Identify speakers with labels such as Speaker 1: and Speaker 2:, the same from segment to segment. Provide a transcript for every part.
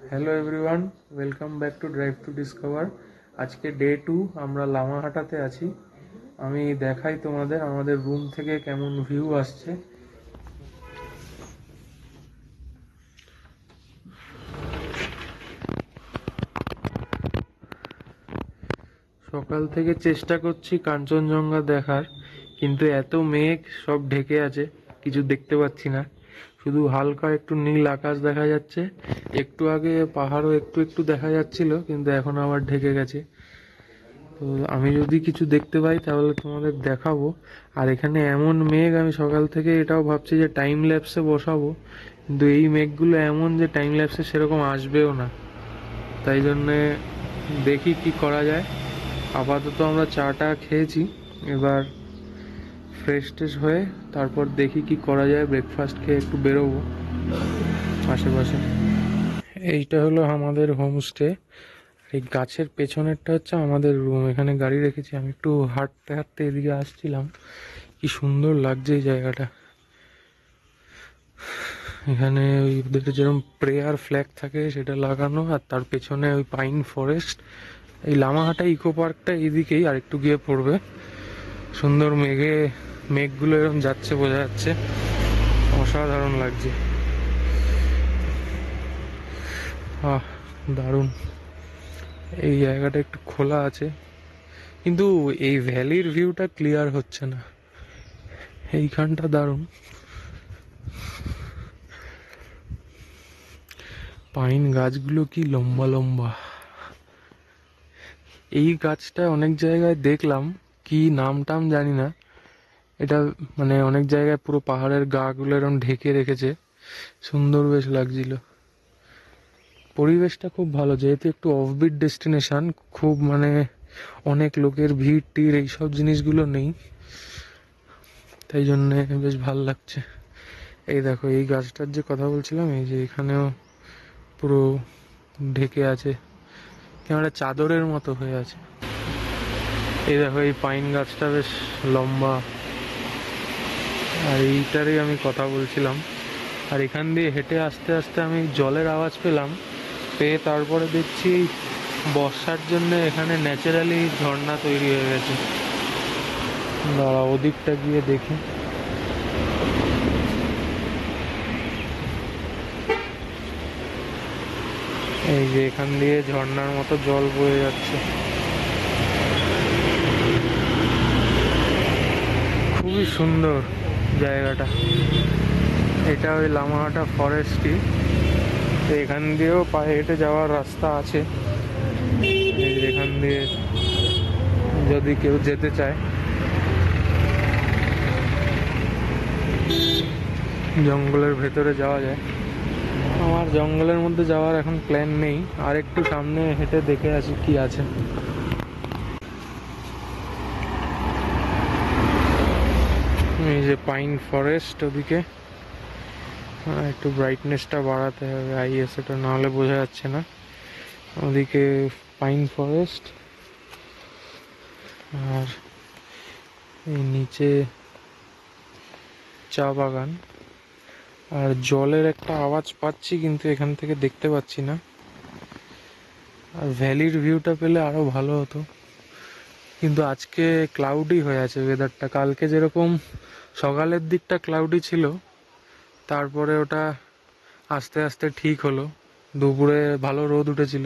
Speaker 1: Hello everyone, welcome back to drive to discover. আজকে day 2, আমরা লামাহাটাতে আছি। আমি দেখাই তোমাদের আমাদের রুম থেকে কেমন ভিউ আসছে। সকাল থেকে চেষ্টা করছি কাঞ্চনজঙ্ঘা দেখার, কিন্তু এত মেঘ, সব ঢেকে আছে, কিছু দেখতে পাচ্ছি না। শুধু হালকা একটু নীল আকাশ দেখা যাচ্ছে। একটু আগে পাহাড়ও একটু একটু দেখা যাচ্ছিল, কিন্তু এখন আবার ঢেকে গেছে। তো আমি যদি কিছু দেখতে পাই তাহলে তোমাদের দেখাবো। আর এখানে এমন মেঘ, আমি সকাল থেকে এটাও ভাবছি যে টাইম ল্যাপসে বসাবো, কিন্তু এই মেঘগুলো এমন যে টাইম ল্যাপসে সেরকম আসবেও না। তাই জন্যে দেখি কি করা যায়। আপাতত আমরা চাটা খেয়েছি, এবার ফ্রেশ ট্রেশ হয়ে তারপর দেখি কি করা যায়। ব্রেকফাস্ট খেয়ে একটু বেরোবো আশেপাশে। এইটা হলো আমাদের হোমস্টে। এই গাছের পেছনেরটা হচ্ছে আমাদের রুম। এখানে গাড়ি রেখেছি। আমি একটু হাঁটতে হাঁটতে এদিকে আসছিলাম। কি সুন্দর লাগছে এই জায়গাটা। এখানে ওই ওদের যেরকম প্রেয়ার ফ্ল্যাগ থাকে সেটা লাগানো, আর তার পেছনে ওই পাইন ফরেস্ট। এই লামাহাটা ইকো পার্কটা এদিকেই, আর একটু গিয়ে পড়বে। সুন্দর মেঘগুলো এরকম যাচ্ছে, বোঝা যাচ্ছে। অসাধারণ লাগছে। আহ, দারুণ। এই জায়গাটা একটু খোলা আছে, কিন্তু এই ভ্যালির ভিউটা ক্লিয়ার হচ্ছে না। এইখানটা দারুণ। পাইন গাছগুলো কি লম্বা লম্বা। এই গাছটা অনেক জায়গায় দেখলাম, কি নাম টাম জানি না। এটা মানে অনেক জায়গায় পুরো পাহাড়ের গা গুলো এরকম ঢেকে রেখেছে। সুন্দর বেশ লাগছিল। পরিবেশটা খুব ভালো, যেহেতু একটু অফবিট ডেস্টিনেশন। খুব মানে অনেক লোকের ভিড় টিড় এইসব জিনিসগুলো নেই, তাই জন্যে বেশ ভাল লাগছে। এই দেখো, এই গাছটার যে কথা বলছিলাম, এই যে এখানেও পুরো ঢেকে আছে, কেমন একটা চাদরের মতো হয়ে আছে। এই দেখো, এই পাইন গাছটা বেশ লম্বা। আর এইটারই আমি কথা বলছিলাম। আর এখান দিয়ে হেঁটে আস্তে আস্তে আমি জলের আওয়াজ পেলাম। পেয়ে তারপরে দেখছি বর্ষার জন্য এখানে ন্যাচারালি ঝর্ণা তৈরি হয়ে গেছে। দাঁড়া, ওদিকটা গিয়ে দেখি। এই যে এখান দিয়ে ঝর্ণার মতো জল বয়ে যাচ্ছে। খুবই সুন্দর জায়গাটা। এটা ওই লামাহাটা ফরেস্টই। এখান দিয়েও পায়ে হেঁটে যাওয়ার রাস্তা আছে। এখান দিয়ে যদি কেউ যেতে চায়, জঙ্গলের ভেতরে যাওয়া যায়। আমার জঙ্গলের মধ্যে যাওয়ার এখন প্ল্যান নেই, আর একটু সামনে হেঁটে দেখে আসি কি আছে। এই যে পাইন ফরেস্ট ওদিকে। একটু ব্রাইটনেসটা বাড়াতে হবে আইএসওটা, নাহলে বোঝা যাচ্ছে না। ওদিকে পাইন ফরেস্ট, আর এই নিচে চা বাগান। আর জলের একটা আওয়াজ পাচ্ছি, কিন্তু এখান থেকে দেখতে পাচ্ছি না। আর ভ্যালির ভিউটা পেলে আরো ভালো হতো, কিন্তু আজকে ক্লাউডি হয়ে আছে ওয়েদারটা। কালকে যেরকম সকালের দিকটা ক্লাউডি ছিল, তারপরে ওটা আস্তে আস্তে ঠিক হলো। দুপুরে ভালো রোদ উঠেছিল।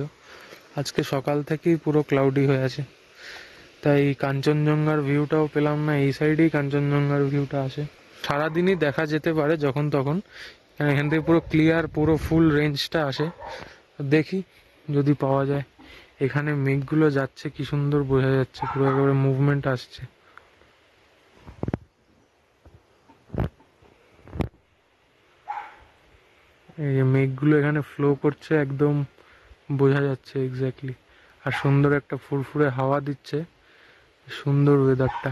Speaker 1: আজকে সকাল থেকেই পুরো ক্লাউডি হয়ে আছে, তাই কাঞ্চনজঙ্ঘার ভিউটাও পেলাম না। এই সাইডেই কাঞ্চনজঙ্ঘার ভিউটা আসে। সারাদিনই দেখা যেতে পারে যখন তখন, এখান থেকে পুরো ক্লিয়ার, পুরো ফুল রেঞ্জটা আসে। দেখি যদি পাওয়া যায়। এখানে মেঘগুলো যাচ্ছে, কি সুন্দর বোঝা যাচ্ছে, পুরো একেবারে মুভমেন্ট আসছে। এই যে মেঘগুলো এখানে ফ্লো করছে, একদম বোঝা যাচ্ছে এক্স্যাক্টলি। আর সুন্দর একটা ফুরফুরে হাওয়া দিচ্ছে। সুন্দর ওয়েদারটা,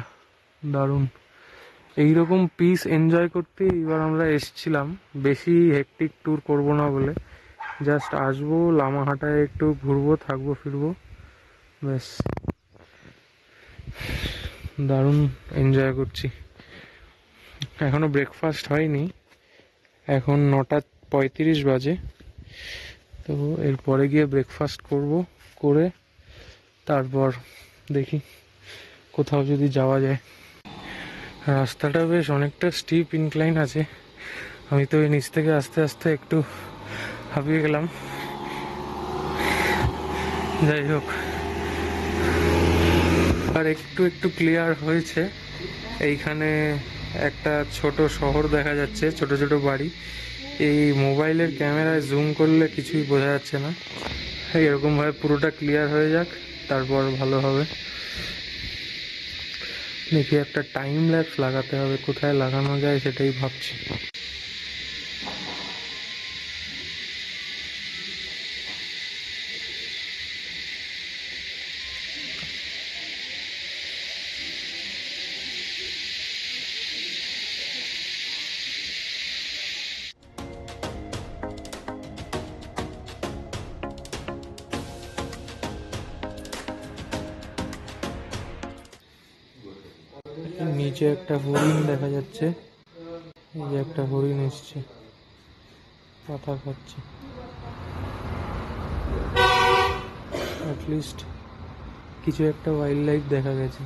Speaker 1: দারুণ। এইরকম পিস এনজয় করতে এবার আমরা এসছিলাম। বেশি হেক্টিক ট্যুর করব না বলে, জাস্ট আসবো, লামাহাটায় একটু ঘুরবো, থাকবো, ফিরবো, ব্যাস। দারুণ এনজয় করছি। এখনো ব্রেকফাস্ট হয়নি, এখন 9:35 বাজে। তো এরপরে গিয়ে ব্রেকফাস্ট করব, করে তারপর দেখি কোথাও যদি যাওয়া যায়। রাস্তাটা বেশ অনেকটা স্টিপ ইনক্লাইন আছে, আমি তো এই নিচ থেকে আস্তে আস্তে একটু হাঁপিয়ে গেলাম। যাই হোক, আর একটু একটু ক্লিয়ার হয়েছে। এইখানে একটা ছোট শহর দেখা যাচ্ছে, ছোট ছোট বাড়ি। এই মোবাইলের ক্যামেরায় জুম করলে কিছুই বোঝা যাচ্ছে না, এরকমভাবে পুরোটা ক্লিয়ার হয়ে যাক, তারপর ভালো হবে। দেখি একটা টাইম ল্যাপস লাগাতে হবে, কোথায় লাগানো যায় সেটাই ভাবছি। নিচে একটা হরিণ দেখা যাচ্ছে, এই যে একটা হরিণ এসছে, পাতা খাচ্ছে। অ্যাটলিস্ট কিছু একটা ওয়াইল্ড লাইফ দেখা গেছে।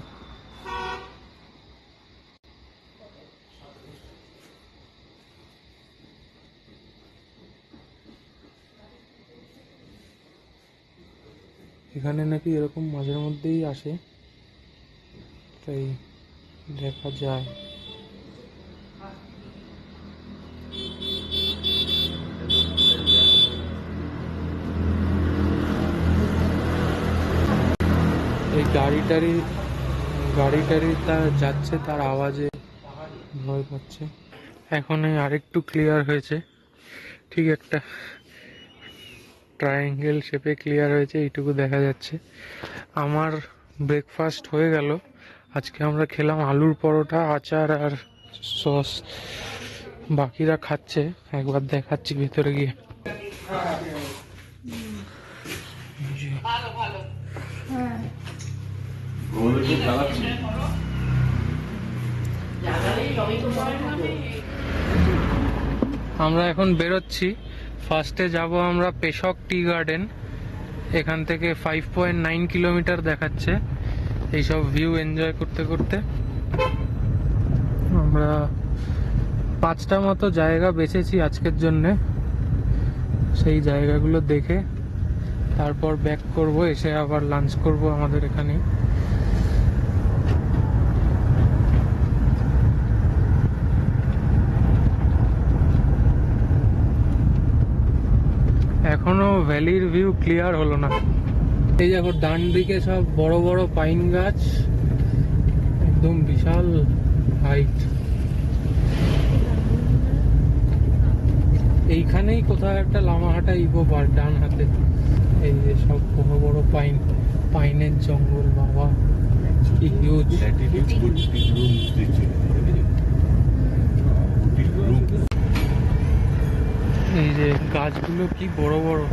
Speaker 1: এখানে নাকি এরকম মাঝের মধ্যেই আসে, তাই দেখা যায়। এই গাড়ি টাড়ি তার যাচ্ছে, তার আওয়াজে ভয় পাচ্ছে। এখন এই আরেকটু ক্লিয়ার হয়েছে, ঠিক একটা ট্রায়াঙ্গেল শেপে ক্লিয়ার হয়েছে, এইটুকু দেখা যাচ্ছে। আমার ব্রেকফাস্ট হয়ে গেল। আজকে আমরা খেলাম আলুর পরোটা, আচার আর সস। বাকিরা খাচ্ছে, একবার দেখাচ্ছি ভেতরে গিয়ে। আমরা এখন বেরোচ্ছি। ফার্স্টে যাব আমরা পেশক টি গার্ডেন, এখান থেকে 5.9 কিলোমিটার দেখাচ্ছে। এইসব ভিউ এনজয় করতে করতে আমরা 5টা মতো জায়গা বেছেছি আজকের জন্যে। সেই জায়গাগুলো দেখে তারপর ব্যাক করব, এসে আবার লাঞ্চ করব আমাদের এখানে। এখনো ভ্যালির ভিউ ক্লিয়ার হলো না। এই দেখো ডান দিকে সব বড় বড় পাইন গাছ, একদম বিশাল হাইট। এইখানেই কোথাও একটা লামাহাটা ইকো পার্ক ডান হাতে। এই যে সব বড় বড় পাইনের জঙ্গল, বাবা কি হিউজ। এই যে গাছগুলো কি বড় বড়।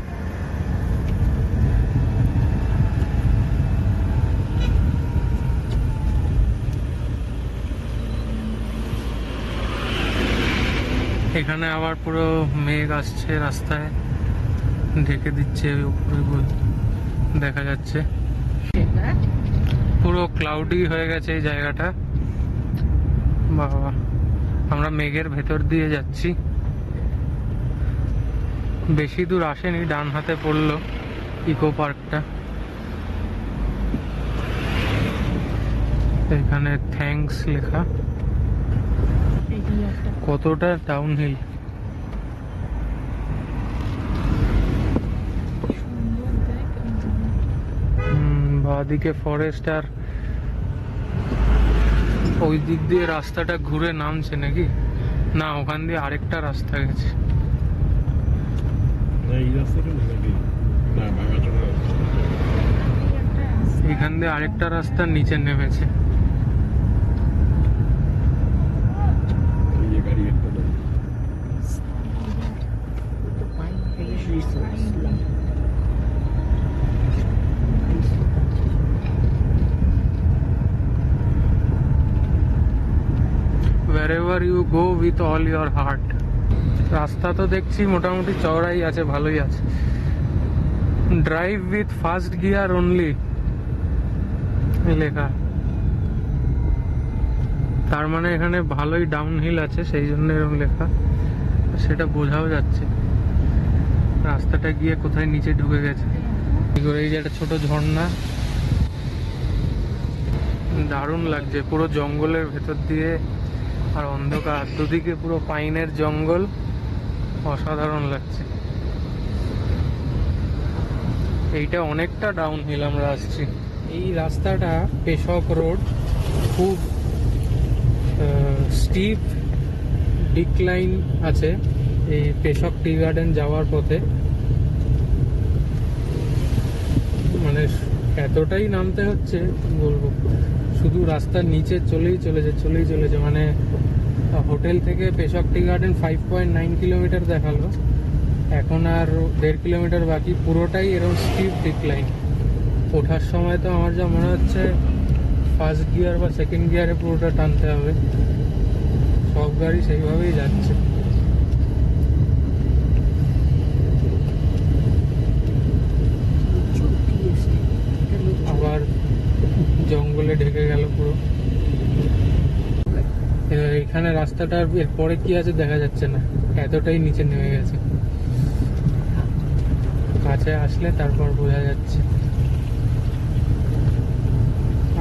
Speaker 1: এখানে আবার পুরো মেঘ আসছে, রাস্তায় ঢেকে দিচ্ছে, উপরে দেখা যাচ্ছে পুরো ক্লাউডি হয়ে গেছে এই জায়গাটা। বাবা, আমরা মেঘের ভেতর দিয়ে যাচ্ছি, বেশি দূর আসেনি, ডান হাতে পড়লো ইকো পার্কটা। এখানে থ্যাঙ্কস লেখা, কতটা ডাউনহিল। বাদিকে ফরেস্ট, আর ওই দিক দিয়ে রাস্তাটা ঘুরে নামছে নাকি, না ওখান দিয়ে আরেকটা রাস্তা গেছে। এখান দিয়ে আরেকটা রাস্তা নিচে নেমেছে। Wherever you go with all your heart. রাস্তা তো দেখছি মোটামুটি চওড়াই আছে, ভালোই আছে, drive with first gear only লেখা, তার মানে এখানে ভালোই ডাউনহিল আছে, সেই জন্য এরকম লেখা, সেটা বোঝাও যাচ্ছে। রাস্তাটা গিয়ে কোথায় নিচে ঢুকে গেছে। এই যে একটা ছোট ঝর্ণা, দারুণ লাগছে, পুরো জঙ্গলের ভেতর দিয়ে আর অন্ধকার, দুদিকে পুরো পাইনের জঙ্গল, অসাধারণ লাগছে। এইটা অনেকটা ডাউনহিল আমরা আসছি। এই রাস্তাটা পেশক রোড, খুব স্টিপ ডিক্লাইন আছে এই পেশক টি গার্ডেন যাওয়ার পথে, মানে এতটাই নামতে হচ্ছে বলবো, শুধু রাস্তার নিচে চলেই চলেছে। মানে হোটেল থেকে পেশক টি গার্ডেন 5.9 কিলোমিটার দেখালো, এখন আর 1.5 কিলোমিটার বাকি, পুরোটাই এরকম স্টিপ ডিক্লাইন। ওঠার সময় তো আমার যা মনে হচ্ছে ফার্স্ট গিয়ার বা সেকেন্ড গিয়ারে পুরোটা টানতে হবে, সব গাড়ি সেইভাবেই যাচ্ছে। আবার জঙ্গলে ঢেকে গেল পুরো। এখানে রাস্তাটার এরপরে কি আছে দেখা যাচ্ছে না, এতটাই নিচে নেমে গেছে। কাছে আসলে তারপর বোঝা যাচ্ছে।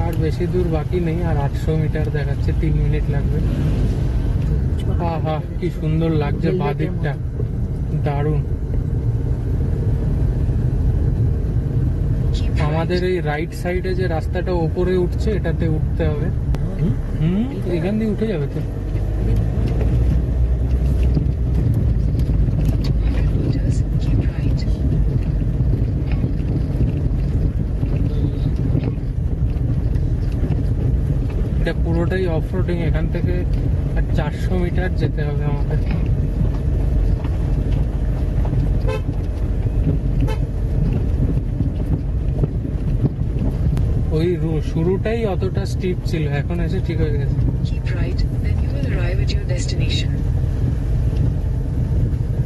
Speaker 1: আর বেশি দূর বাকি নেই, আর 800 মিটার দেখাচ্ছে, 3 মিনিট লাগবে। আহা কি সুন্দর লাগছে বাদিকটা, দারুণ। আমাদের এই রাইট সাইডে যে রাস্তাটা ওপরে উঠছে, এটাতে উঠতে হবে। এখান দিয়ে উঠে যাবে তো। এটা পুরোটাই অফরোডিং, এখান থেকে আর 400 মিটার যেতে হবে আমাদের। ওই শুরুটাই অতটা স্টিপ ছিল, এখন এসে ঠিক হয়ে গেছে।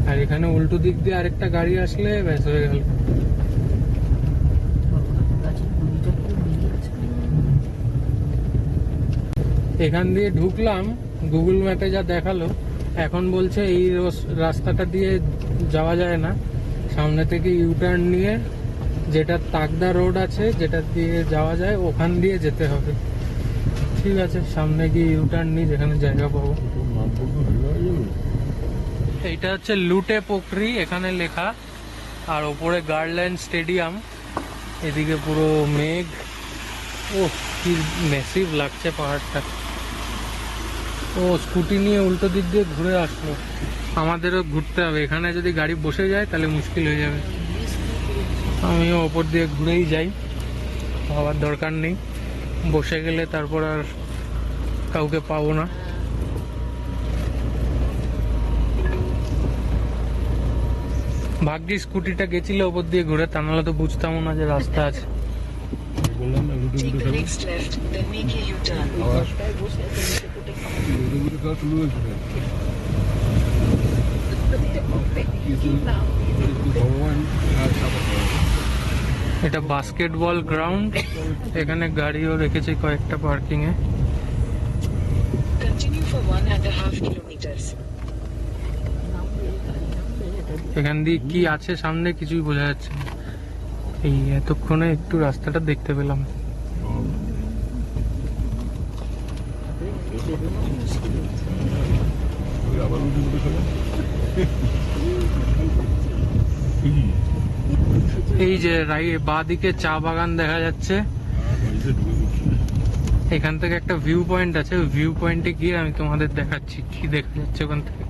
Speaker 1: আর এখানে উল্টো দিক দিয়ে আরেকটা গাড়ি আসলে ব্যাস হয়ে গেল। এখান দিয়ে ঢুকলাম, গুগল ম্যাপে যা দেখালো, এখন বলছে এই রাস্তাটা দিয়ে যাওয়া যায় না, সামনে থেকে ইউটার্ন নিয়ে যেটা তাকদা রোড আছে যেটা দিয়ে যাওয়া যায় ওখান দিয়ে যেতে হবে। ঠিক আছে, সামনে গিয়ে ইউটার্ন নিয়ে যেখানে জায়গা পাবো। এইটা হচ্ছে লুটে পোখরি এখানে লেখা, আর ওপরে গার্ডল্যান্ড স্টেডিয়াম, এদিকে পুরো মেঘ। ও কি ম্যাসিভ লাগছে পাহাড়টা। ও স্কুটি নিয়ে উল্টো দিক দিয়ে ঘুরে আসলো, আমাদেরও ঘুরতে হবে। এখানে যদি গাড়ি বসে যায় তাহলে মুশকিল হয়ে যাবে। আমিও ওপর দিয়ে ঘুরেই যাই, ভাবার দরকার নেই, বসে গেলে তারপর আর কাউকে পাবো না। ভাগ্যি স্কুটিটা গেছিল ওপর দিয়ে ঘুরে, তা নাহলে তো বুঝতাম না যে রাস্তা আছে। এটা বাস্কেটবল গ্রাউন্ড, এখানে গাড়িও রেখেছে কয়েকটা পার্কিং এ। এখান দিয়ে কি আছে সামনে কিছুই বোঝা যাচ্ছে না, এই এতক্ষণে একটু রাস্তাটা দেখতে পেলাম। এই যে বাঁ দিকে চা বাগান দেখা যাচ্ছে, এখান থেকে একটা ভিউ পয়েন্ট আছে, ভিউ পয়েন্টে গিয়ে আমি তোমাদের দেখাচ্ছি কি দেখা যাচ্ছে ওখান থেকে।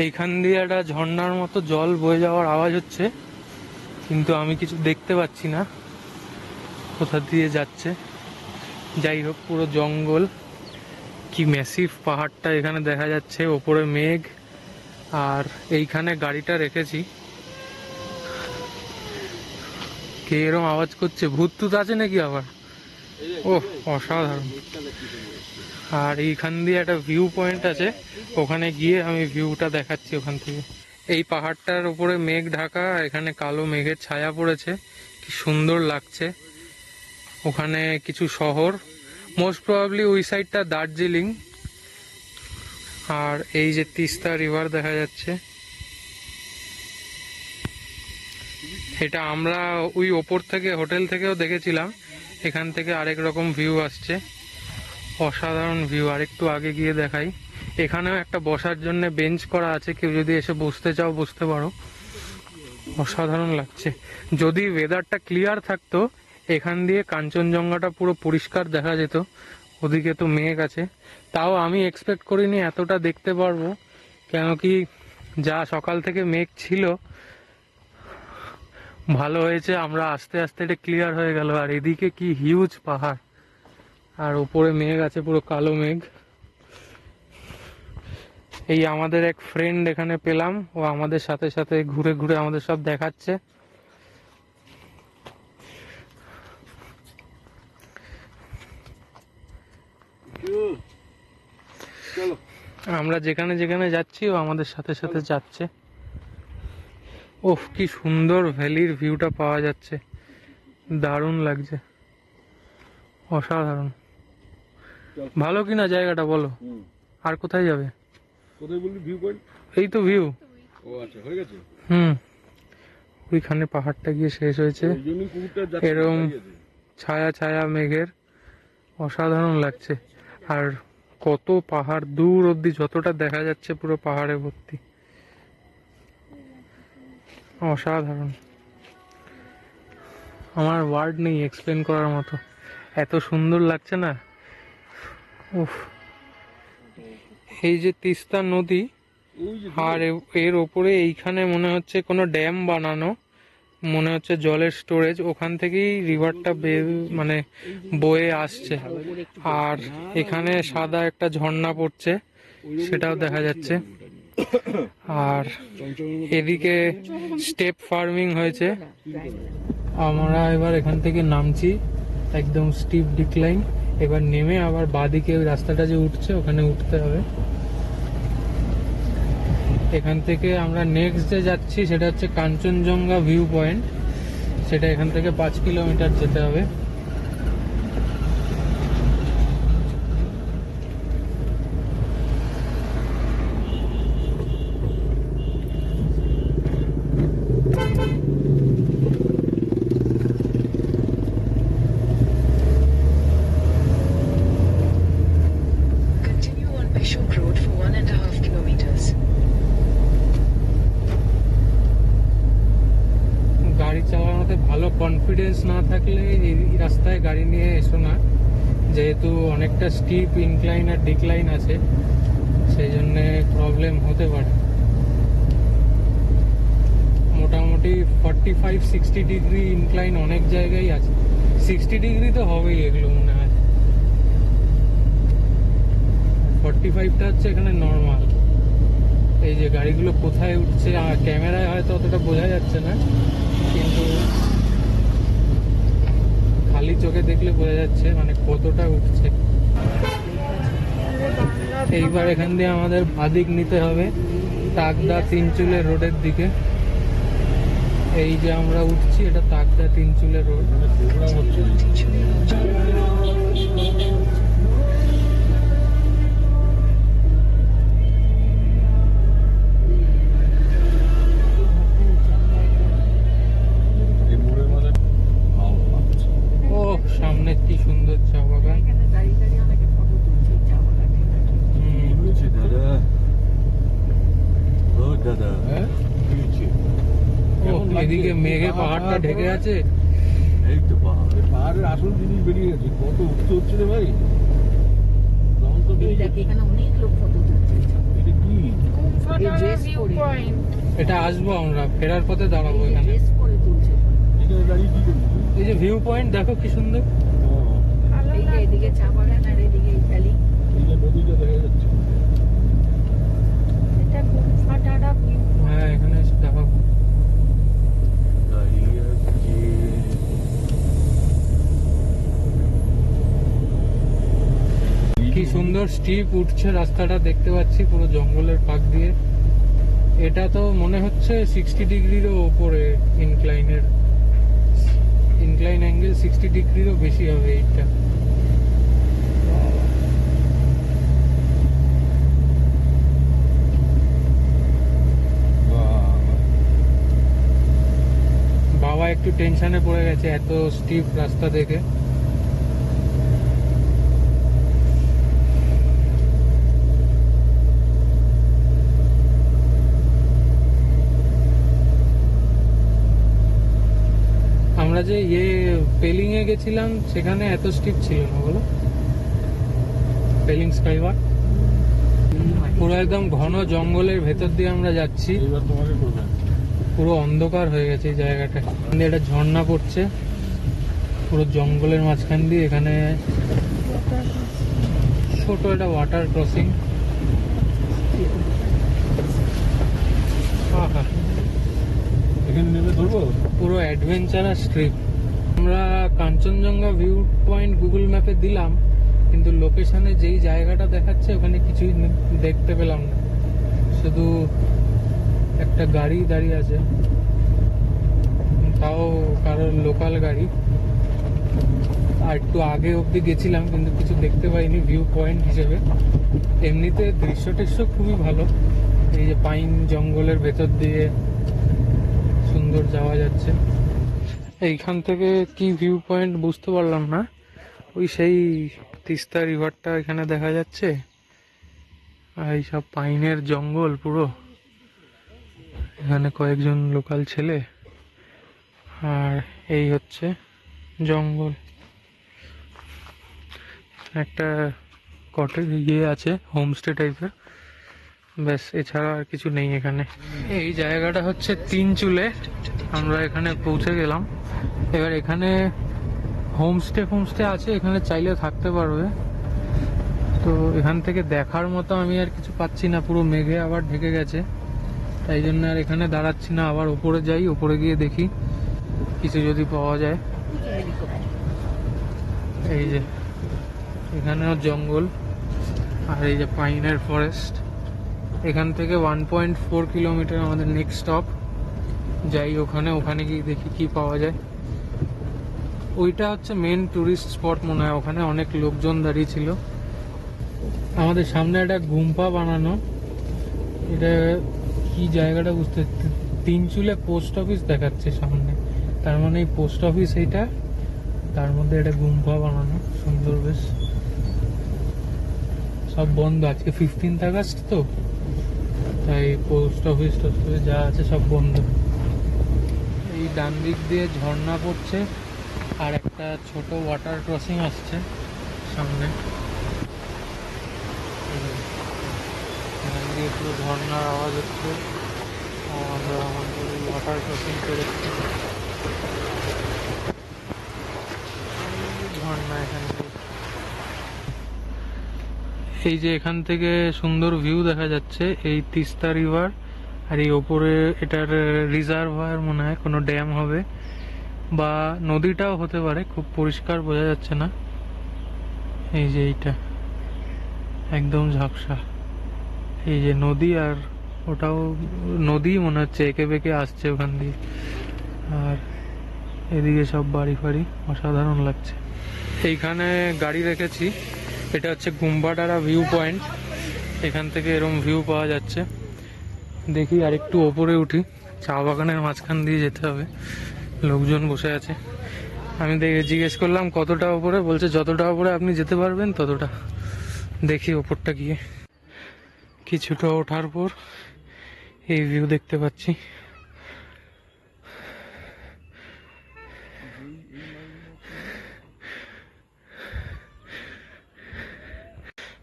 Speaker 1: এইখান দিয়ে একটা ঝর্ণার মতো জল বয়ে যাওয়ার আওয়াজ হচ্ছে, কিন্তু আমি কিছু দেখতে পাচ্ছি না কোথা দিয়ে যাচ্ছে। যাই হোক, পুরো জঙ্গল, কি ম্যাসিভ পাহাড়টা এখানে দেখা যাচ্ছে, ওপরে মেঘ। আর এইখানে গাড়িটা রেখেছি। কে এরম আওয়াজ করছে? ভূত টুত আছে নাকি আবার? ও অসাধারণ। আর এইখান দিয়ে একটা ভিউ পয়েন্ট আছে, ওখানে গিয়ে আমি ভিউটা দেখাচ্ছি ওখান থেকে। এই পাহাড়টার উপরে মেঘ ঢাকা, এখানে কালো মেঘের ছায়া পড়েছে, কি সুন্দর লাগছে। ওখানে কিছু শহর, মোস্ট প্রবাবলি ওই সাইডটা দার্জিলিং। আর এই যে তিস্তা রিভার দেখা যাচ্ছে, এটা আমরা ওই ওপর থেকে হোটেল থেকেও দেখেছিলাম। এখান থেকে আরেক রকম ভিউ আসছে, অসাধারণ ভিউ। আরেকটু আগে গিয়ে দেখাই, এখানেও একটা বসার জন্য বেঞ্চ করা আছে, কেউ যদি এসে বসতে চাও বসতে পারো। অসাধারণ লাগছে। যদি ওয়েদারটা ক্লিয়ার থাকতো এখান দিয়ে কাঞ্চনজঙ্ঘাটা পুরো পরিষ্কার দেখা যেত। ওদিকে তো মেঘ আছে, তাও আমি এক্সপেক্ট করিনি এতটা দেখতে পারবো, কেন কি যা সকাল থেকে মেঘ ছিল। ভালো হয়েছে আমরা আস্তে আস্তে এটা ক্লিয়ার হয়ে গেল। আর এদিকে কি হিউজ পাহাড়, আর উপরে মেঘ আছে, পুরো কালো মেঘ। এই আমাদের এক ফ্রেন্ড এখানে পেলাম, ও আমাদের সাথে সাথে ঘুরে ঘুরে আমাদের সব দেখাচ্ছে। আমরা যেখানে যেখানে যাচ্ছি ও আমাদের সাথে সাথে যাচ্ছে। ওহ, কি সুন্দর ভ্যালির ভিউটা পাওয়া যাচ্ছে, দারুণ লাগছে, অসাধারণ। ভালো কিনা জায়গাটা বলো, আর কোথায় যাবে?
Speaker 2: কোথায় বললি ভিউ পয়েন্ট?
Speaker 1: এই তো ভিউ।
Speaker 2: ও আচ্ছা, হয়ে গেছে।
Speaker 1: ওইখানে পাহাড়টা গিয়ে শেষ হয়েছে,
Speaker 2: ওই জন্যই কুকুরটা যাচ্ছে,
Speaker 1: এরকম
Speaker 2: দাঁড়িয়ে আছে।
Speaker 1: ছায়া ছায়া মেঘের, অসাধারণ লাগছে। আর কত পাহাড় দূর অব্দি, যতটা দেখা যাচ্ছে পুরো পাহাড়ে ভর্তি, অসাধারণ। আমার ওয়ার্ড নেই এক্সপ্লেন করার মতো, এত সুন্দর লাগছে না। উফ, এই যে তিস্তা নদী,
Speaker 2: ওই যে
Speaker 1: আর এর ওপরে এইখানে মনে হচ্ছে কোনো ড্যাম বানানো, মনে হচ্ছে জলের স্টোরেজ, ওখান থেকেই রিভারটা মানে বয়ে আসছে। আর এখানে সাদা একটা ঝর্ণা পড়ছে, সেটাও দেখা যাচ্ছে। আর এদিকে স্টেপ ফার্মিং হয়েছে। আমরা এবার এখান থেকে নামছি, একদম স্টিপ ডিক্লাইন। এবার নেমে আবার বাদিকে ওই রাস্তাটা যে উঠছে ওখানে উঠতে হবে। এখান থেকে আমরা নেক্সট যে যাচ্ছি সেটা হচ্ছে কাঞ্চনজঙ্ঘা ভিউ পয়েন্ট, সেটা এখান থেকে 5 কিলোমিটার যেতে হবে।
Speaker 3: Continue on Bishop Road for 1.5 kilometers.
Speaker 1: গাড়ি চালানোতে ভালো কনফিডেন্স না থাকলে এই রাস্তায় গাড়ি নিয়ে এসো না, যেহেতু অনেকটা স্টিপ ইনক্লাইন আর ডিক্লাইন আছে, সেই জন্যে প্রবলেম হতে পারে। মোটামুটি 45-60 ডিগ্রি ইনক্লাইন অনেক জায়গায় আছে, 60 ডিগ্রি তো হবেই এগুলো মনে হয়। 45টা হচ্ছে এখানে নর্মাল। এই যে গাড়িগুলো কোথায় উঠছে, ক্যামেরায় হয়তো অতটা বোঝা যাচ্ছে না, কিন্তু খালি চোখে দেখলে বোঝা যাচ্ছে মানে কতটা উঠছে। এইবার এখান দিয়ে আমাদের বাদিক নিতে হবে তাকদা তিনচুলের রোডের দিকে। এই যে আমরা উঠছি, এটা তাকদা তিনচুলের রোড।
Speaker 2: প্রোগ্রাম হচ্ছে। এই মোড়ের মধ্যে ভালো লাগছে।
Speaker 1: ও সামনে কি সুন্দর চা বাগান।
Speaker 2: কি হয়েছে দাদা? ও দাদা,
Speaker 1: হ্যাঁ?
Speaker 2: কি হয়েছে?
Speaker 1: ও, এদিকে মেঘে পাহাড়টা ঢেকে আছে।
Speaker 2: এই তো পাহাড়, পাহাড়ের আসল জিনিস বেরিয়ে গেছে। কত উঠতে হচ্ছে রে ভাই, তখন তো বেরিয়ে গেছে।
Speaker 4: এখানে অনেক লোক ফটো তুলছে।
Speaker 2: এটা কি?
Speaker 1: এটা আসবো আমরা, ফেরার পথে দাঁড়াবো এখানে।
Speaker 4: ড্রেস পরে তুলছে।
Speaker 2: এখানে দাঁড়িয়ে কি করবি?
Speaker 1: এই যে ভিউ পয়েন্ট দেখো কি সুন্দর।
Speaker 4: এই যে এদিকে চা বাগান আর এদিকে এই ভ্যালি।
Speaker 2: এই যে নদীটা দেখা যাচ্ছে।
Speaker 4: এটা গুমফাটারা ভিউ।
Speaker 1: হ্যাঁ, এখানে এসে দেখো।
Speaker 2: দাঁড়িয়ে আছে।
Speaker 1: কি সুন্দর স্টিপ উঠছে রাস্তাটা, দেখতে পাচ্ছি পুরো জঙ্গলের ফাঁক দিয়ে। এটা তো মনে হচ্ছে 60 ডিগ্রিরও ওপরে ইনক্লাইন অ্যাঙ্গেল 60 ডিগ্রিরও বেশি হবে এইটা। বাবা একটু টেনশনে পড়ে গেছে এত স্টিপ রাস্তা দেখে। আমরা যে পেলিং এ গেছিলাম সেখানে এত স্টিপ ছিল না বলো, পেলিং স্কাইওয়াক। পুরো একদম ঘন জঙ্গলের ভেতর দিয়ে আমরা যাচ্ছি,
Speaker 2: এবার তোমাকে করবে।
Speaker 1: পুরো অন্ধকার হয়ে গেছে এই জায়গাটা। একটা ঝর্ণা পড়ছে পুরো জঙ্গলের মাঝখান দিয়ে, এখানে ছোট একটা ওয়াটার ক্রসিং।
Speaker 2: এখানে নেমে ধরবো।
Speaker 1: পুরো অ্যাডভেঞ্চারাস ট্রিপ। আমরা কাঞ্চনজঙ্ঘা ভিউ পয়েন্ট গুগল ম্যাপে দিলাম, কিন্তু লোকেশনে যেই জায়গাটা দেখাচ্ছে ওখানে কিছুই দেখতে পেলাম না, শুধু একটা গাড়ি দাঁড়িয়ে আছে, তাও কারোর লোকাল গাড়ি। আর একটু আগে অবধি গেছিলাম কিন্তু কিছু দেখতে পাইনি ভিউ পয়েন্ট হিসেবে। এমনিতে দৃশ্য টিশ্য খুবই ভালো, এই যে পাইন জঙ্গলের ভেতর দিয়ে সুন্দর যাওয়া যাচ্ছে। এইখান থেকে কি ভিউ পয়েন্ট বুঝতে পারলাম না, ওই সেই তিস্তা রিভারটা এখানে দেখা যাচ্ছে, আর এই সব পাইনের জঙ্গল পুরো। এখানে কয়েকজন লোকাল ছেলে, আর এই হচ্ছে জঙ্গল। একটা কটেজ আছে, হোমস্টে টাইপের, ব্যাস, এছাড়া আর কিছু নেই এখানে। এই জায়গাটা হচ্ছে তিনচুলে, আমরা এখানে পৌঁছে গেলাম। এবার এখানে হোমস্টে আছে, এখানে চাইলে থাকতে পারবে। তো এখান থেকে দেখার মতো আমি আর কিছু পাচ্ছি না, পুরো মেঘে আবার ঢেকে গেছে, তাই জন্য আর এখানে দাঁড়াচ্ছি না, আবার উপরে যাই, উপরে গিয়ে দেখি কিছু যদি পাওয়া যায়। এই যে এখানেও জঙ্গল, আর এই যে পাইনের ফরেস্ট। এখান থেকে 1.4 কিলোমিটার আমাদের নেক্সট স্টপ। যাই ওখানে গিয়ে দেখি কি পাওয়া যায়। ওইটা হচ্ছে মেন টুরিস্ট স্পট মনে হয়, ওখানে অনেক লোকজন দাঁড়িয়ে ছিল। আমাদের সামনে একটা গুম্পা বানানো, এটা কি জায়গাটা বুঝতে, তিনচুলে পোস্ট অফিস দেখাচ্ছে সামনে, তার মানে এই পোস্ট অফিস এইটা, তার মধ্যে একটা গুম্পা বানানো সুন্দর বেশ। সব বন্ধ আজকে 15th আগস্ট তো, তাই পোস্ট অফিস যা আছে সব বন্ধ। এই ডান দিক দিয়ে ঝর্ণা পড়ছে, আর একটা ছোট ওয়াটার ক্রসিং আসছে সামনে। এখান দিয়ে পুরো ঝর্ণার আওয়াজ হচ্ছে, আমরা আমাদের ওয়াটার ক্রসিং করেছি। ঝর্ণা এখান থেকে, এই যে এখান থেকে সুন্দর ভিউ দেখা যাচ্ছে, এই তিস্তা রিভার, আর এই ওপরে এটার রিজার্ভার মনে হয়, কোনো ড্যাম হবে বা নদীটাও হতে পারে, খুব পরিষ্কার বোঝা যাচ্ছে না। এই যে এইটা একদম ঝাপসা, এই যে নদী, আর ওটাও নদী মনে হচ্ছে, এঁকে বেঁকে আসছে ওখান দিয়ে। আর এদিকে সব বাড়ি ফাড়ি, অসাধারণ লাগছে। এইখানে গাড়ি রেখেছি, এটা হচ্ছে গুম্বাডারা ভিউ পয়েন্ট, এখান থেকে এরকম ভিউ পাওয়া যাচ্ছে। দেখি আর একটু ওপরে উঠি, চা বাগানের মাঝখান দিয়ে যেতে হবে, লোকজন বসে আছে। আমি জিজ্ঞেস করলাম কতটা ওপরে, বলছে যতটা ওপরে আপনি যেতে পারবেন ততটা। দেখি ওপরটা গিয়ে, কিছুটা ওঠার পর এই ভিউ দেখতে পাচ্ছি।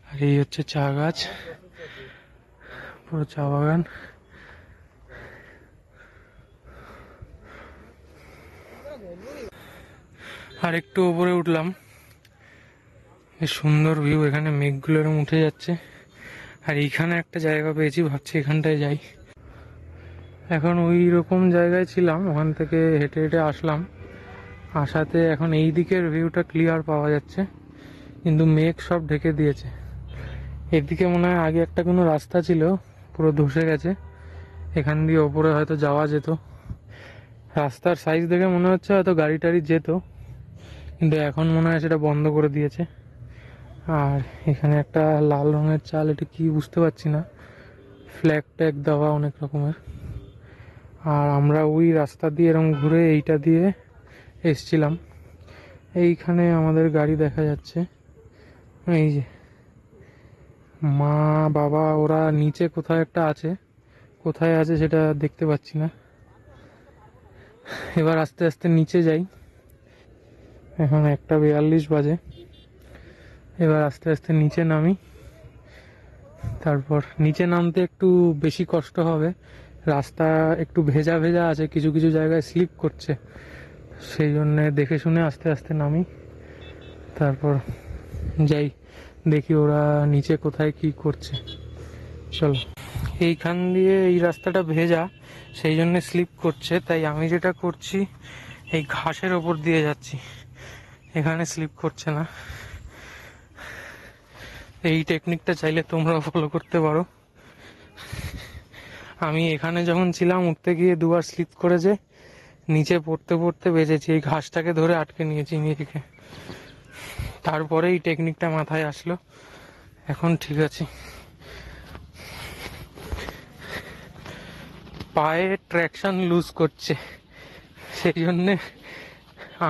Speaker 1: আর এই হচ্ছে চা গাছ, পুরো চা বাগান। আর একটু উপরে উঠলাম, বেশ সুন্দর ভিউ, এখানে মেঘগুলো এরকম উঠে যাচ্ছে। আর এইখানে একটা জায়গা পেয়েছি, ভাবছি এখানটায় যাই। এখন ওই রকম জায়গায় ছিলাম, ওখান থেকে হেঁটে হেঁটে আসলাম, আসাতে এখন এই দিকের ভিউটা ক্লিয়ার পাওয়া যাচ্ছে, কিন্তু মেঘ সব ঢেকে দিয়েছে। এদিকে মনে হয় আগে একটা কোনো রাস্তা ছিল, পুরো ধসে গেছে, এখান দিয়ে ওপরে হয়তো যাওয়া যেত। রাস্তার সাইজ দেখে মনে হচ্ছে হয়তো গাড়ি টাড়ি যেত, কিন্তু এখন মনে হয় সেটা বন্ধ করে দিয়েছে। আর এখানে একটা লাল রঙের চাল, এটা কি বুঝতে পারছি না, ফ্ল্যাগ ট্যাগ দেওয়া অনেক রকমের। আর আমরা ওই রাস্তা দিয়ে এরকম ঘুরে এইটা দিয়ে এসছিলাম। এইখানে আমাদের গাড়ি দেখা যাচ্ছে, এই যে মা বাবা ওরা নিচে কোথায় একটা আছে, কোথায় আছে সেটা দেখতে পাচ্ছি না। এবার আস্তে আস্তে নিচে যাই, এখন 1:42 বাজে। এবার আস্তে আস্তে নিচে নামি। তারপর নিচে নামতে একটু বেশি কষ্ট হবে, রাস্তা একটু ভেজা ভেজা আছে, কিছু কিছু জায়গায় স্লিপ করছে, সেই জন্য দেখে শুনে আস্তে আস্তে নামি। তারপর যাই দেখি ওরা নিচে কোথায় কি করছে। চলো, এইখান দিয়ে এই রাস্তাটা ভেজা, সেই জন্য স্লিপ করছে, তাই আমি যেটা করছি এই ঘাসের ওপর দিয়ে যাচ্ছি, এখানে স্লিপ করছে না। এই টেকনিকটা চাইলে তোমরাও ফলো করতে পারো। আমি এখানে যখন ছিলাম উঠতে গিয়ে দুবার স্লিপ করেছে, নিচে পড়তে পড়তে বেঁচেছি, এই ঘাসটাকে ধরে আটকে নিয়েছি নিজেকে। তারপরে এই টেকনিকটা মাথায় আসলো, এখন ঠিক আছে। পায়ে ট্র্যাকশন লুজ করছে, সেই জন্যে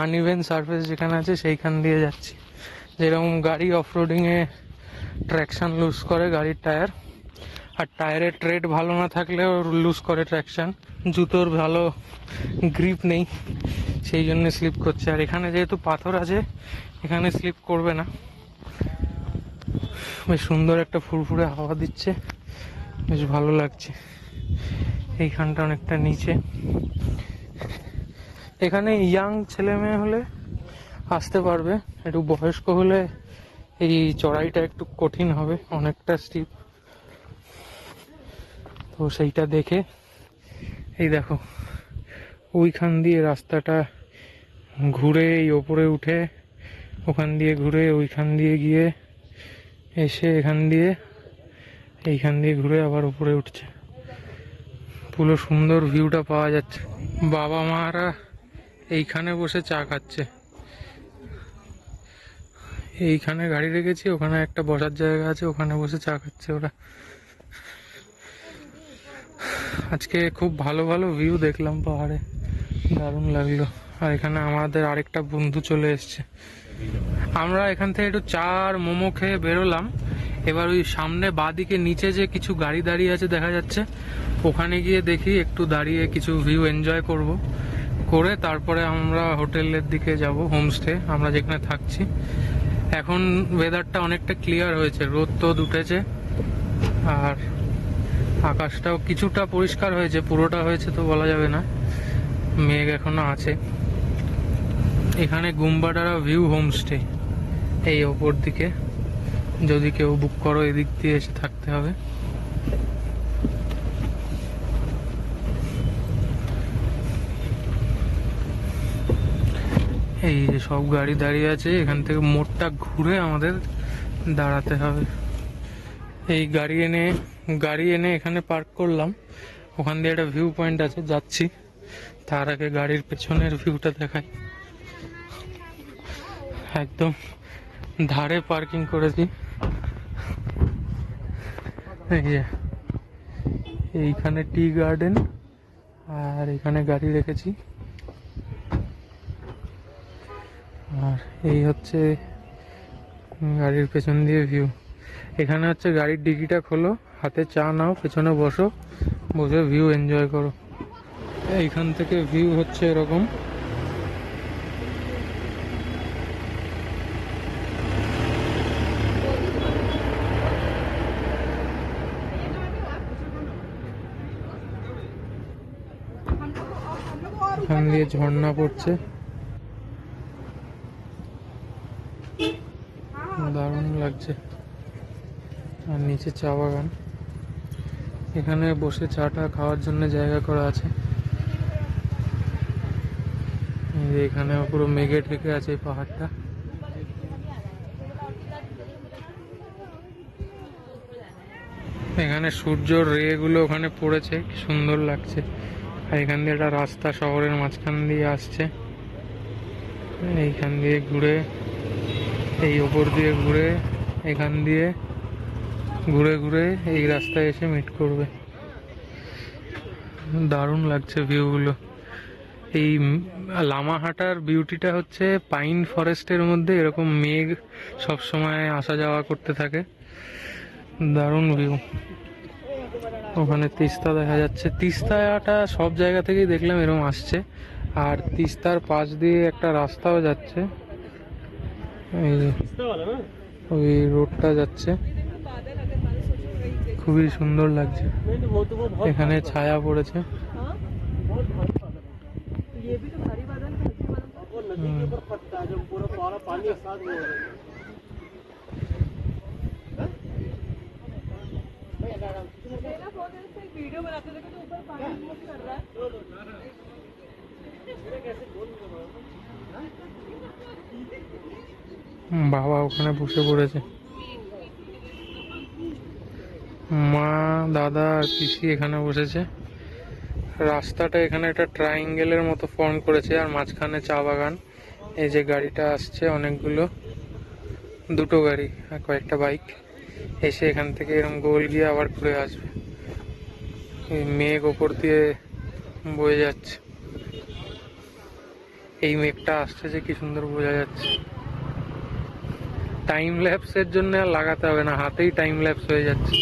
Speaker 1: আনইভেন সারফেস যেখানে আছে সেইখান দিয়ে যাচ্ছি। যেরকম গাড়ি অফরোডিংয়ে ট্র্যাকশন লুজ করে গাড়ির টায়ার, আর টায়ারের ট্রেড ভালো না থাকলেও লুজ করে ট্র্যাকশন। জুতোর ভালো গ্রিপ নেই, সেই জন্য স্লিপ করছে। আর এখানে যেহেতু পাথর আছে, এখানে স্লিপ করবে না। বেশ সুন্দর একটা ফুরফুরে হাওয়া দিচ্ছে, বেশ ভালো লাগছে। এইখানটা অনেকটা নিচে, এখানে ইয়াং ছেলে মেয়ে হলে আসতে পারবে, একটু বয়স্ক হলে এই চড়াইটা একটু কঠিন হবে, অনেকটা স্টিপ। তো সেইটা দেখে এই দেখো ওইখান দিয়ে রাস্তাটা ঘুরে এই ওপরে উঠে, ওখান দিয়ে ঘুরে ওইখান দিয়ে গিয়ে এসে এখান দিয়ে এইখান দিয়ে ঘুরে আবার উপরে উঠছে। পুরো সুন্দর ভিউটা পাওয়া যাচ্ছে। বাবা মারা এইখানে বসে চা খাচ্ছে, এইখানে গাড়ি রেখেছি, ওখানে একটা বসার জায়গা আছে, ওখানে বসে চা খাচ্ছে ওরা। আজকে খুব ভালো ভালো ভিউ দেখলাম পাহাড়ে, দারুণ লাগলো। আর এখানে আমাদের আরেকটা বন্ধু চলে এসছে। আমরা এখান থেকে একটু চা আর মোমো খেয়ে বেরোলাম। এবার ওই সামনে বাঁদিকে নিচে যে কিছু গাড়ি দাঁড়িয়ে আছে দেখা যাচ্ছে, ওখানে গিয়ে দেখি একটু দাঁড়িয়ে কিছু ভিউ এনজয় করব, করে তারপরে আমরা হোটেলের দিকে যাব, হোমস্টে আমরা যেখানে থাকছি। এখন ওয়েদারটা অনেকটা ক্লিয়ার হয়েছে, রোদ তোদ উঠেছে, আর আকাশটাও কিছুটা পরিষ্কার হয়েছে, পুরোটা হয়েছে তো বলা যাবে না, মেঘ এখনো আছে। এখানে গুম্বাডারা ভিউ হোমস্টে, এই ওপর দিকে, যদি কেউ বুক করো এদিক দিয়ে এসে থাকতে হবে। এই যে সব গাড়ি দাঁড়িয়ে আছে, এখান থেকে মোড়টা ঘুরে আমাদের দাঁড়াতে হবে। এই গাড়ি এনে এখানে পার্ক করলাম, ওখান দিয়ে একটা ভিউ পয়েন্ট আছে, যাচ্ছি। তার আগে গাড়ির পেছনের ভিউটা দেখাই। একদম ধারে পার্কিং করেছি, এই যে এইখানে টি গার্ডেন, আর এখানে গাড়ি রেখেছি। আর এই হচ্ছে গাড়ির পেছন দিয়ে ভিউ। এখানে হচ্ছে গাড়ির ডিকিটা খোলো, হাতে চা নাও, পেছনে বসো, বসে ভিউ এনজয় করো। এইখান থেকে ভিউ হচ্ছে এরকম। এখান দিয়ে ঝর্ণা পড়ছে, দারুণ লাগছে। আর নিচে চা বাগান, এখানে বসে চাটা খাওয়ার জন্য জায়গা করা আছে। এখানে পুরো মেঘে ঢেকে আছে এই পাহাড়টা। এখানে সূর্যর রে গুলো ওখানে পড়েছে, কি সুন্দর লাগছে। আর এখান দিয়ে একটা রাস্তা শহরের মাঝখান দিয়ে আসছে, এইখান দিয়ে ঘুরে, এই ওপর দিয়ে ঘুরে, এখান দিয়ে ঘুরে ঘুরে এই রাস্তায় এসে মিট করবে। দারুণ লাগছে ভিউগুলো। এই লামাহাটার বিউটিটা হচ্ছে পাইন ফরেস্টের মধ্যে এরকম মেঘ সব সময় আসা যাওয়া করতে থাকে, দারুণ ভিউ। ওখানে তিস্তা দেখা যাচ্ছে, তিস্তাটা সব জায়গা থেকেই দেখলাম এরকম আসছে। আর তিস্তার পাশ দিয়ে একটা রাস্তাও যাচ্ছে, এই যে ওই রোডটা যাচ্ছে, খুবই সুন্দর লাগছে। এখানে ছায়া পড়েছে। বাবা ওখানে বসে পড়েছে, মা দাদা আর পিসি এখানে বসেছে। রাস্তাটা এখানে একটা ট্রায়াঙ্গেলের মতো ফর্ম করেছে, আর মাঝখানে চা বাগান। এই যে গাড়িটা আসছে অনেকগুলো, দুটো গাড়ি আর কয়েকটা বাইক এসে এখান থেকে এরকম গোল গিয়ে আবার ঘুরে আসবে। এই মেঘ ওপর দিয়ে বয়ে যাচ্ছে, এই মেঘটা আসছে যে কি সুন্দর বোঝা যাচ্ছে। টাইম ল্যাপসের জন্য আর লাগাতে হবে না, হাতেই টাইম ল্যাপস হয়ে যাচ্ছে।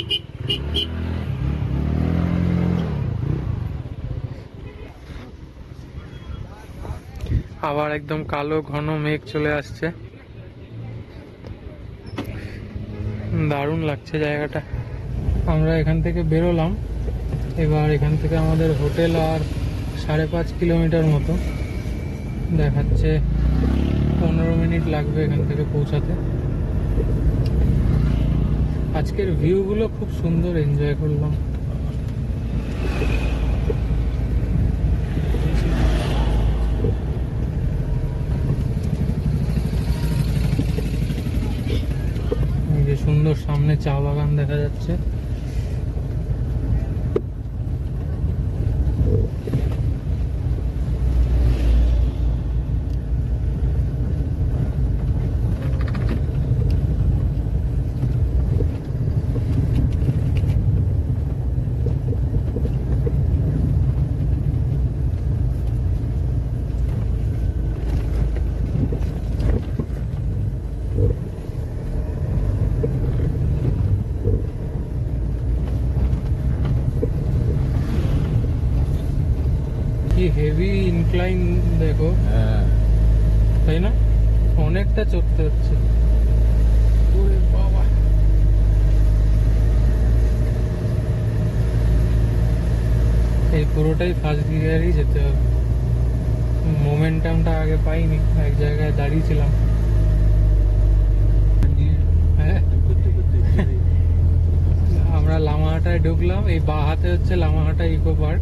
Speaker 1: আবার একদম কালো ঘন মেঘ চলে আসছে, দারুণ লাগছে জায়গাটা। আমরা এখান থেকে বেরোলাম, এবার এখান থেকে আমাদের হোটেল আর 5.5 কিলোমিটার মতো দেখাচ্ছে, 15 মিনিট লাগবে এখান থেকে পৌঁছাতে। আজকের ভিউগুলো খুব সুন্দর, এনজয় করলাম। এই যে সুন্দর সামনে চা বাগান দেখা যাচ্ছে। কি হেভি ইনক্লাইন দেখো,
Speaker 2: হ্যাঁ
Speaker 1: তাই না? অনেকটা চড়তে হচ্ছে। ওরে বাবা, এই পুরোটাই ফার্স্ট গিয়ারই যেতে হবে। মোমেন্টামটা আগে পাইনি, এক জায়গায় দাঁড়িয়েছিলাম। হ্যাঁ,
Speaker 2: করতে করতে
Speaker 1: আমরা লামাহাটায় ঢুকলাম, এই বাঁ হাতে হচ্ছে লামাহাটা ইকো পার্ক,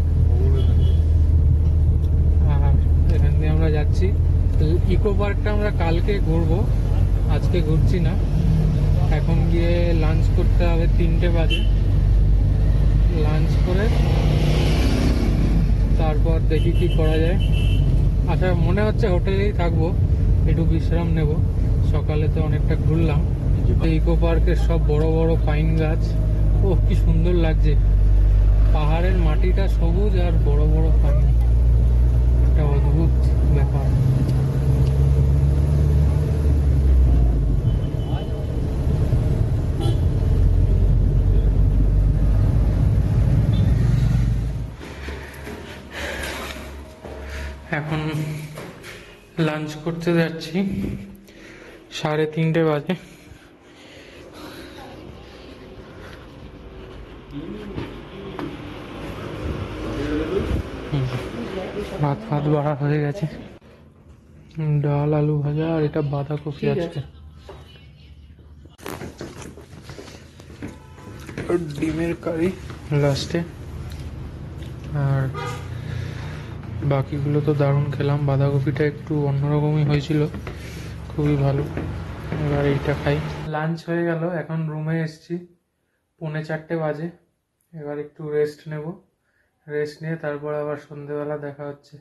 Speaker 1: আর এখান দিয়ে আমরা যাচ্ছি। ইকো পার্কটা আমরা কালকে ঘুরবো, আজকে ঘুরছি না। এখন গিয়ে লাঞ্চ করতে হবে, 3টে বাজে। লাঞ্চ করে তারপর দেখি কি করা যায়। আচ্ছা, মনে হচ্ছে হোটেলেই থাকবো, একটু বিশ্রাম নেব। সকালে তো অনেকটা ঘুরলাম। ইকো পার্কের সব বড় বড় পাইন গাছ, ও কি সুন্দর লাগছে। পাহাড়ের মাটিটা সবুজ আর বড় বড় পাইন, একটা অদ্ভুত ব্যাপার। এখন লাঞ্চ করতে যাচ্ছি, 3:30 বাজে। ভাত ফাত বাড়া হয়ে গেছে, ডাল আলু ভাজা আর এটা বাঁধাকপি আজকে, আর ডিমের কারি লাস্টে। আর বাকিগুলো তো দারুণ খেলাম, বাঁধাকপিটা একটু অন্যরকমই হয়েছিল, খুবই ভালো। এবার এইটা খাই। লাঞ্চ হয়ে গেল, এখন রুমে এসেছি, 3:45 বাজে। এবার একটু রেস্ট নেব, রেস্ট নিয়ে তারপর আবার সন্ধেবেলা দেখা হচ্ছে।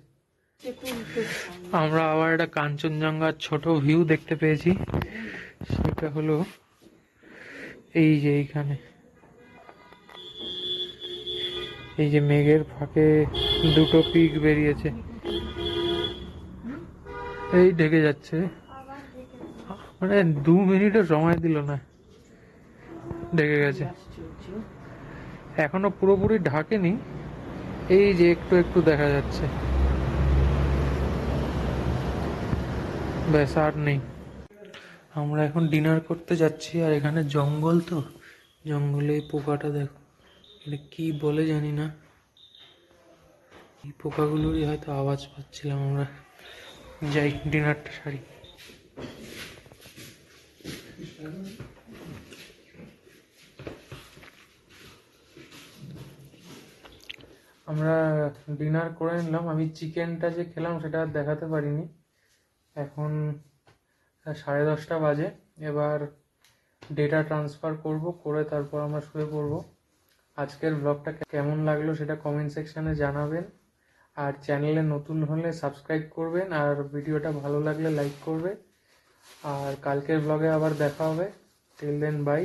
Speaker 1: আমরা আবার একটা কাঞ্চনজঙ্ঘার ছোট ভিউ দেখতে পেয়েছি, সেটা হলো এই যে এইখানে, এই যে মেঘের ফাঁকে দুটো পিক বেরিয়েছে, এই ঢেকে যাচ্ছে, মানে 2 মিনিটও সময় দিল না, ঢেকে গেছে। এখনো পুরোপুরি ঢাকেনি, এই যে একটু একটু দেখা যাচ্ছে, ব্যাস আর নেই। আমরা এখন ডিনার করতে যাচ্ছি, আর এখানে জঙ্গল, তো জঙ্গলে এই পোকাটা দেখো, এটা কি বলে জানি না, এই পোকাগুলোরই হয়তো আওয়াজ পাচ্ছিলাম আমরা। যাই ডিনারটা সারি। আমরা ডিনার করে নিলাম। আমি চিকেনটা যে খেলাম সেটা আর দেখাতে পারিনি। এখন 10:30 বাজে। এবার ডেটা ট্রান্সফার করব, করে তারপর আমরা শুয়ে পড়বো। আজকের ব্লগটা কেমন লাগলো সেটা কমেন্ট সেকশনে জানাবেন, আর চ্যানেলে নতুন হলে সাবস্ক্রাইব করবেন, আর ভিডিওটা ভালো লাগলে লাইক করবে। আর কালকের ব্লগে আবার দেখা হবে। Till then by.